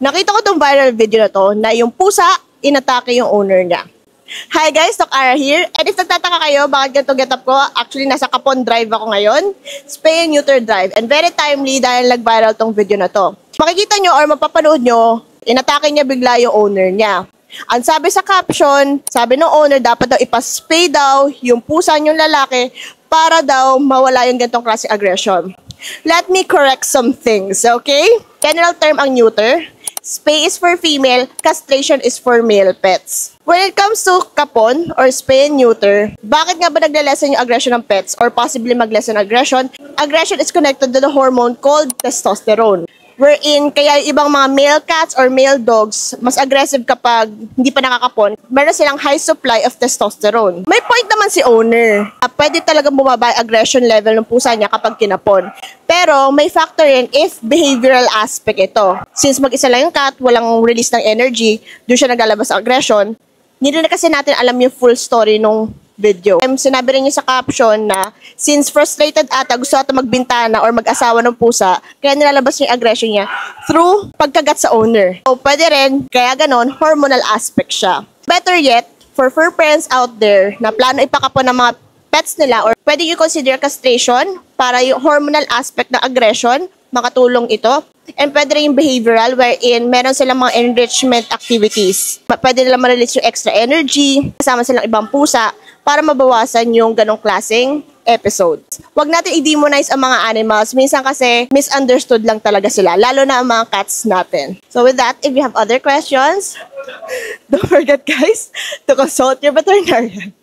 Nakita ko tong viral video na to na yung pusa, inatake yung owner niya. Hi guys, Doc Ara here. And if nagtataka kayo, bakit ganito get up ko? Actually, nasa Kapon Drive ako ngayon. Spay and Neuter Drive. And very timely dahil nag-viral tong video na to. Makikita nyo or mapapanood nyo, inatake niya bigla yung owner niya. Ang sabi sa caption, sabi ng owner, dapat daw ipaspay daw yung pusa niyong lalaki para daw mawala yung ganitong klase aggression. Let me correct some things, okay? General term ang neuter. Spay is for female, castration is for male pets. When it comes to kapon or spay and neuter, bakit nga ba nagle-lessen yung aggression ng pets or possibly mag-lessen aggression? Aggression is connected to the hormone called testosterone. Wherein, kaya yung ibang mga male cats or male dogs, mas aggressive kapag hindi pa nakakapon, meron silang high supply of testosterone. May point naman si owner. Pwede talaga bumaba yung aggression level ng pusa niya kapag kinapon. Pero may factor rin if behavioral aspect ito. Since mag-isa lang yung cat, walang release ng energy, doon siya naglalabas ang aggression. Hindi na kasi natin alam yung full story nung video. Sinabi rin niya sa caption na since frustrated ata gusto ata magbintana or mag-asawa ng pusa, kaya nilalabas niya yung aggression niya through pagkagat sa owner. So pwede rin, kaya ganon, hormonal aspect siya. Better yet, for fur parents out there na plano ipakapon ng mga pets nila or pwede you consider castration para yung hormonal aspect ng aggression, makatulong ito. And pwede rin yung behavioral wherein meron silang mga enrichment activities. Pwede nila ma-release yung extra energy, kasama silang ibang pusa para mabawasan yung ganong klaseng episodes. Huwag natin i-demonize ang mga animals. Minsan kasi misunderstood lang talaga sila, lalo na ang mga cats natin. So with that, if you have other questions, don't forget guys to consult your veterinarian.